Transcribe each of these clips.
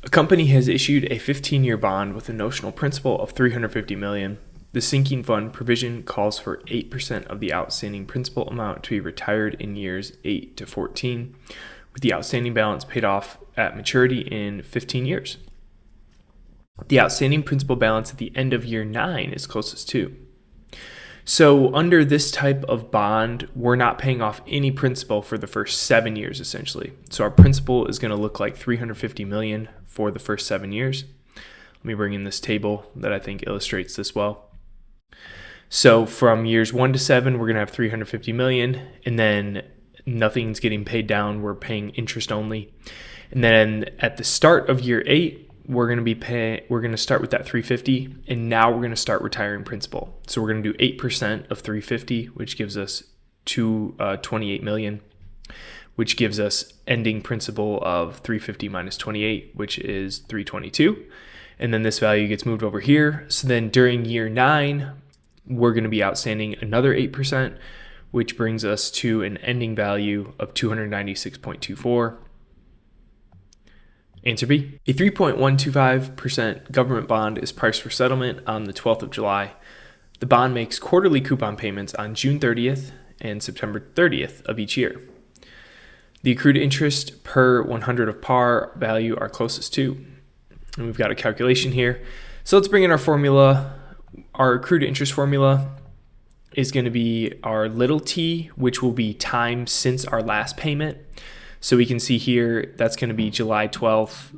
A company has issued a 15-year bond with a notional principal of $350 million. The sinking fund provision calls for 8% of the outstanding principal amount to be retired in years 8 to 14, with the outstanding balance paid off at maturity in 15 years. The outstanding principal balance at the end of year 9 is closest to. So under this type of bond, we're not paying off any principal for the first 7 years, essentially. So our principal is going to look like $350 million for the first 7 years. Let me bring in this table that I think illustrates this well. So from years 1 to 7, we're going to have $350 million, and then nothing's getting paid down. We're paying interest only. And then at the start of year 8, we're going to start with that 350, and now we're going to start retiring principal. So we're going to do 8% of 350, which gives us $28 million, which gives us ending principal of 350 minus 28, which is 322. And then this value gets moved over here. So then during year 9, we're going to be outstanding another 8%, which brings us to an ending value of 296.24. Answer B. A 3.125% government bond is priced for settlement on the 12th of July. The bond makes quarterly coupon payments on June 30th and September 30th of each year. The accrued interest per 100 of par value are closest to. And we've got a calculation here. So let's bring in our formula. Our accrued interest formula is going to be our little t, which will be time since our last payment. So we can see here that's going to be July 12th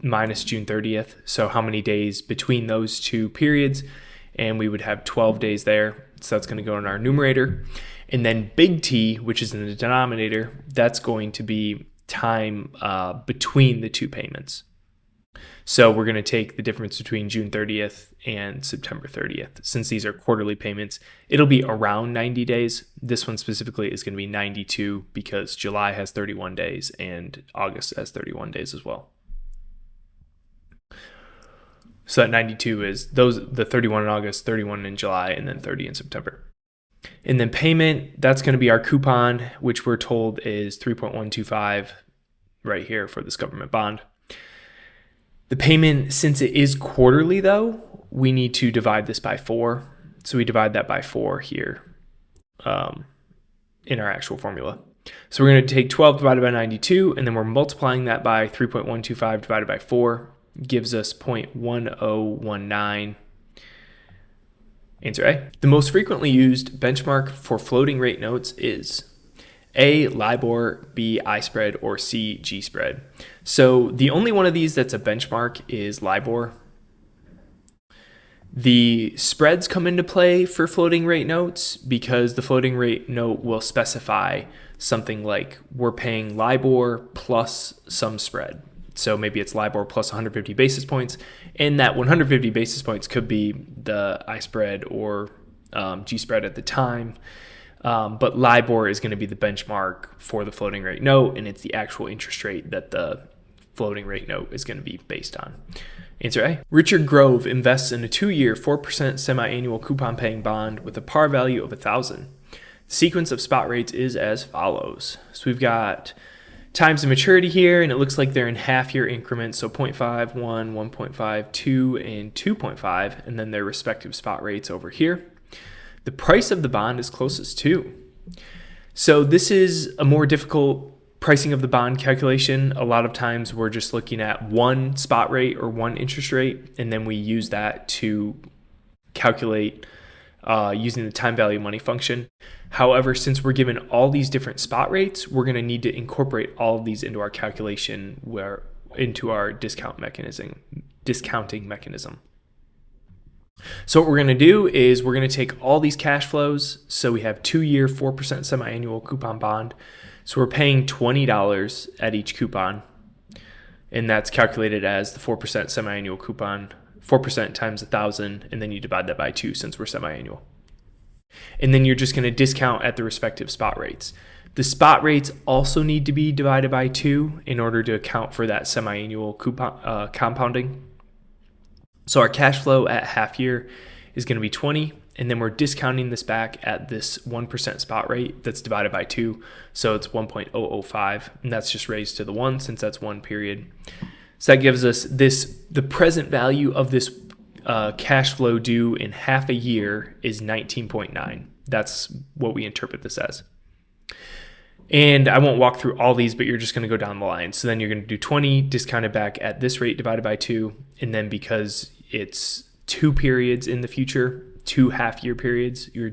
minus June 30th. So how many days between those two periods? And we would have 12 days there. So that's going to go in our numerator. And then big T, which is in the denominator, that's going to be time between the two payments. So we're going to take the difference between June 30th and September 30th. Since these are quarterly payments, it'll be around 90 days. This one specifically is going to be 92 because July has 31 days and August has 31 days as well. So that 92 is the 31 in August, 31 in July, and then 30 in September. And then payment, that's going to be our coupon, which we're told is 3.125 right here for this government bond. The payment, since it is quarterly though, we need to divide this by 4. So we divide that by 4 here in our actual formula. So we're going to take 12 divided by 92, and then we're multiplying that by 3.125 divided by 4, gives us 0.1019. Answer A. The most frequently used benchmark for floating rate notes is A, LIBOR, B, I-spread, or C, G-spread. So the only one of these that's a benchmark is LIBOR. The spreads come into play for floating rate notes because the floating rate note will specify something like we're paying LIBOR plus some spread. So maybe it's LIBOR plus 150 basis points, and that 150 basis points could be the I-spread or G-spread at the time. But LIBOR is going to be the benchmark for the floating rate note, and it's the actual interest rate that the floating rate note is going to be based on. Answer A. Richard Grove invests in a 2-year 4% semi-annual coupon paying bond with a par value of 1,000. The sequence of spot rates is as follows. So we've got times of maturity here, and it looks like they're in half-year increments, so 0.5, 1, 1.5, 2, and 2.5, and then their respective spot rates over here. The price of the bond is closest to. So this is a more difficult pricing of the bond calculation. A lot of times we're just looking at one spot rate or one interest rate, and then we use that to calculate using the time value money function. However, since we're given all these different spot rates, we're going to need to incorporate all of these into our calculation, into our discounting mechanism. So what we're going to do is we're going to take all these cash flows. So we have 2-year 4% semi-annual coupon bond. So we're paying $20 at each coupon, and that's calculated as the 4% semi-annual coupon, 4% times 1,000, and then you divide that by 2 since we're semi-annual. And then you're just going to discount at the respective spot rates. The spot rates also need to be divided by 2 in order to account for that semi-annual coupon compounding. So our cash flow at half year is going to be 20, and then we're discounting this back at this 1% spot rate that's divided by 2. So it's 1.005, and that's just raised to the 1 since that's one period. So that gives us the present value of this cash flow due in half a year is 19.9. That's what we interpret this as. And I won't walk through all these, but you're just going to go down the line. So then you're going to do 20 discounted back at this rate divided by 2. And then because it's 2 periods in the future, 2 half-year periods, you're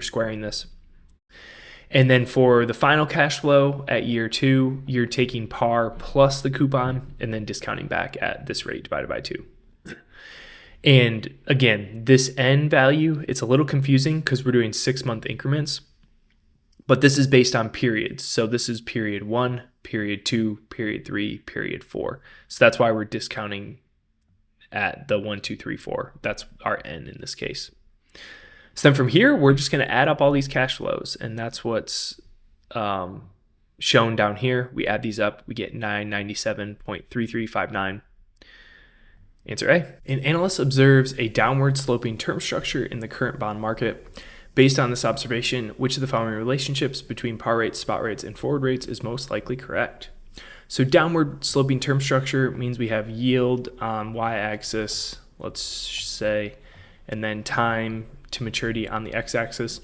squaring this. And then for the final cash flow at year 2, you're taking par plus the coupon and then discounting back at this rate divided by 2. And again, this N value, it's a little confusing because we're doing 6-month increments, but this is based on periods. So this is period 1, period 2, period 3, period 4. So that's why we're discounting at the 1, 2, 3, 4. That's our N in this case. So then from here, we're just going to add up all these cash flows, and that's what's shown down here. We add these up, we get 997.3359. Answer A. An analyst observes a downward sloping term structure in the current bond market. Based on this observation, which of the following relationships between par rates, spot rates, and forward rates is most likely correct? So downward sloping term structure means we have yield on y-axis, let's say, and then time to maturity on the x-axis.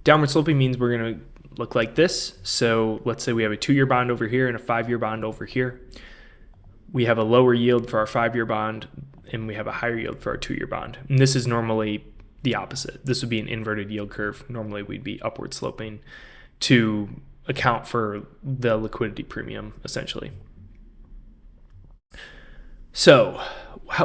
Downward sloping means we're going to look like this. So let's say we have a 2-year bond over here and a 5-year bond over here. We have a lower yield for our 5-year bond, and we have a higher yield for our 2-year bond. And this is normally the opposite. This would be an inverted yield curve. Normally we'd be upward sloping to account for the liquidity premium, essentially. So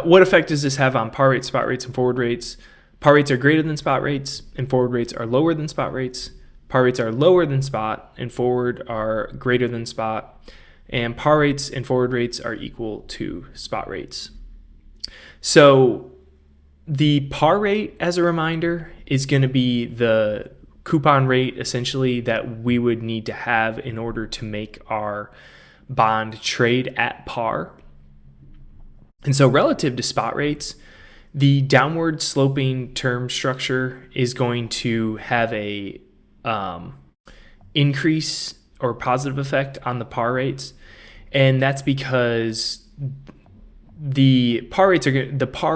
what effect does this have on par rates, spot rates, and forward rates? Par rates are greater than spot rates, and forward rates are lower than spot rates. Par rates are lower than spot, and forward are greater than spot. And par rates and forward rates are equal to spot rates. So the par rate, as a reminder, is going to be the coupon rate essentially that we would need to have in order to make our bond trade at par. And so relative to spot rates, the downward sloping term structure is going to have a increase or positive effect on the par rates, and that's because the par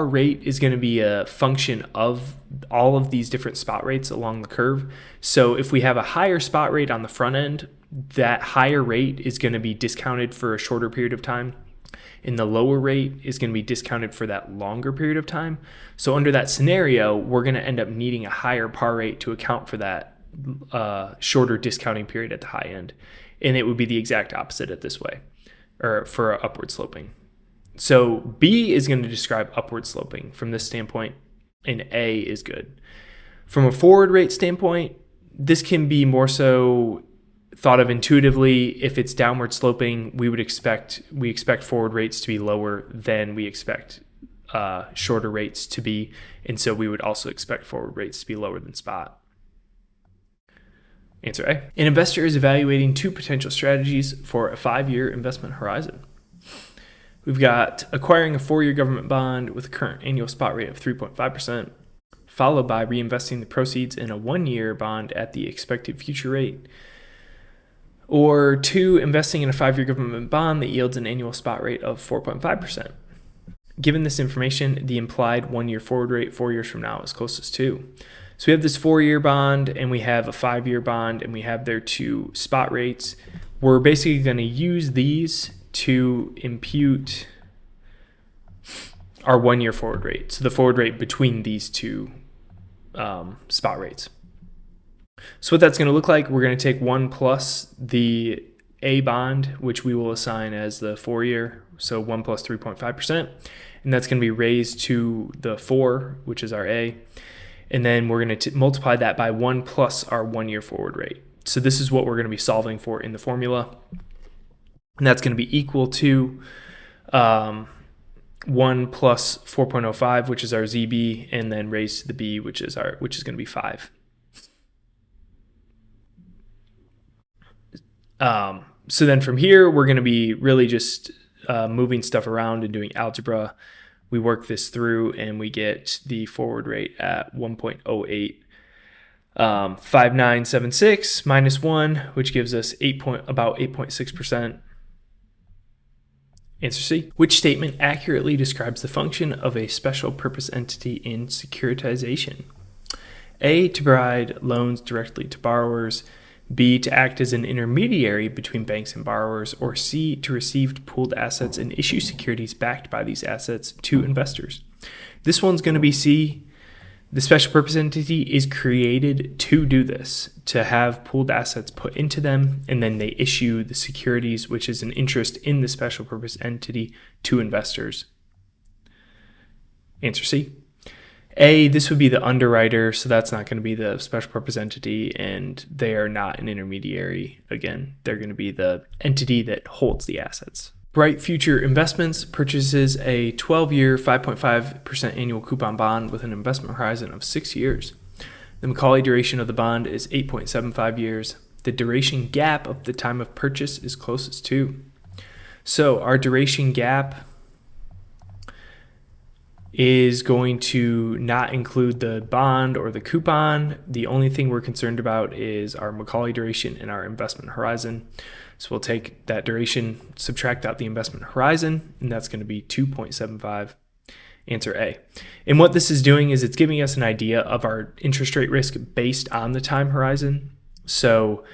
rate is going to be a function of all of these different spot rates along the curve. So if we have a higher spot rate on the front end, that higher rate is going to be discounted for a shorter period of time, and the lower rate is going to be discounted for that longer period of time. So under that scenario, we're going to end up needing a higher par rate to account for that shorter discounting period at the high end. And it would be the exact opposite at this way, or for upward sloping. So B is going to describe upward sloping from this standpoint, and A is good. From a forward rate standpoint, this can be more so thought of intuitively. If it's downward sloping, we expect forward rates to be lower than we expect shorter rates to be, and so we would also expect forward rates to be lower than spot. Answer A. An investor is evaluating 2 potential strategies for a 5-year investment horizon. We've got acquiring a 4-year government bond with a current annual spot rate of 3.5%, followed by reinvesting the proceeds in a 1-year bond at the expected future rate. Or 2, investing in a 5-year government bond that yields an annual spot rate of 4.5%. Given this information, the implied 1-year forward rate 4 years from now is closest to. So we have this 4-year bond, and we have a 5-year bond, and we have their 2 spot rates. We're basically going to use these to impute our 1-year forward rate. So the forward rate between these 2 spot rates. So what that's going to look like, we're going to take 1 plus the A bond, which we will assign as the 4-year. So 1 plus 3.5%. And that's going to be raised to the 4, which is our A. And then we're going to multiply that by 1 plus our 1-year forward rate. So this is what we're going to be solving for in the formula. And that's going to be equal to 1 plus 4.05, which is our ZB, and then raised to the B, which is going to be 5. So then from here, we're going to be really just moving stuff around and doing algebra. We work this through and we get the forward rate at 1.08. 5976 minus 1, which gives us about 8.6%. Answer C. Which statement accurately describes the function of a special purpose entity in securitization? A, to provide loans directly to borrowers, B, to act as an intermediary between banks and borrowers, or C, to receive pooled assets and issue securities backed by these assets to investors. This one's going to be C. The special purpose entity is created to do this, to have pooled assets put into them, and then they issue the securities, which is an interest in the special purpose entity, to investors. Answer C. A, this would be the underwriter, so that's not going to be the special purpose entity, and they are not an intermediary. Again, they're going to be the entity that holds the assets. Bright Future Investments purchases a 12-year, 5.5% annual coupon bond with an investment horizon of 6 years. The Macaulay duration of the bond is 8.75 years. The duration gap of the time of purchase is closest to. So our duration gap is going to not include the bond or the coupon. The only thing we're concerned about is our Macaulay duration and our investment horizon. So we'll take that duration, subtract out the investment horizon, and that's going to be 2.75. Answer A. And what this is doing is it's giving us an idea of our interest rate risk based on the time horizon. So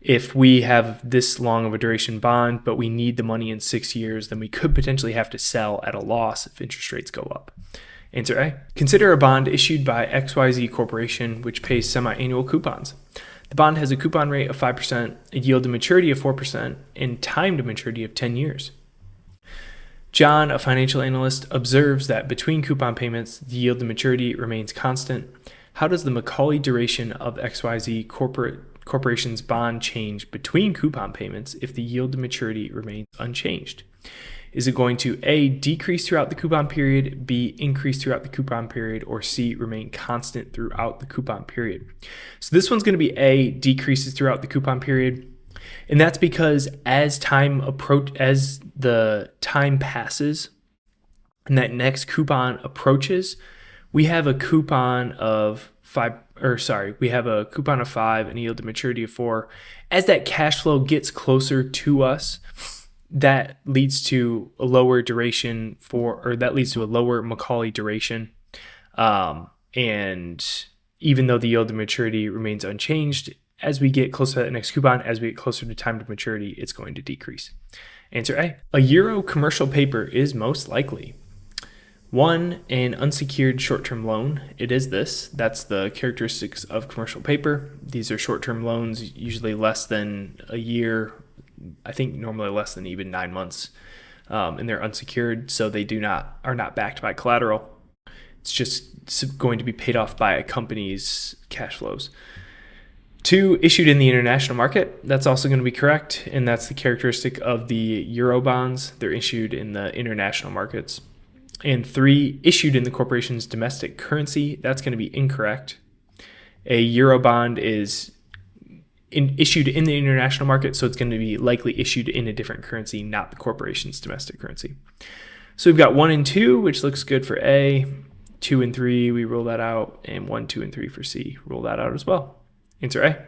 if we have this long of a duration bond, but we need the money in 6 years, then we could potentially have to sell at a loss if interest rates go up. Answer A. Consider a bond issued by XYZ Corporation, which pays semi-annual coupons. The bond has a coupon rate of 5%, a yield to maturity of 4%, and time to maturity of 10 years. John, a financial analyst, observes that between coupon payments, the yield to maturity remains constant. How does the Macaulay duration of XYZ Corporation's bond change between coupon payments if the yield to maturity remains unchanged? Is it going to A, decrease throughout the coupon period, B, increase throughout the coupon period, or C, remain constant throughout the coupon period? So this one's going to be A, decreases throughout the coupon period. And that's because as the time passes and that next coupon approaches, we have a coupon of 5 and a yield to maturity of 4. As that cash flow gets closer to us, that leads to a lower duration that leads to a lower Macaulay duration. And even though the yield to maturity remains unchanged, as we get closer to that next coupon, as we get closer to time to maturity, it's going to decrease. Answer A. A euro commercial paper is most likely 1, an unsecured short-term loan. It is this. That's the characteristics of commercial paper. These are short-term loans, usually less than a year. I think normally less than even 9 months, and they're unsecured, so they are not backed by collateral. It's just going to be paid off by a company's cash flows. 2, issued in the international market. That's also going to be correct, and that's the characteristic of the euro bonds. They're issued in the international markets. And 3, issued in the corporation's domestic currency. That's going to be incorrect. A euro bond is issued in the international market, so it's going to be likely issued in a different currency, not the corporation's domestic currency. So we've got 1 and 2, which looks good for A. 2 and 3, we rule that out, and 1, 2, and 3 for C. Rule that out as well. Answer A.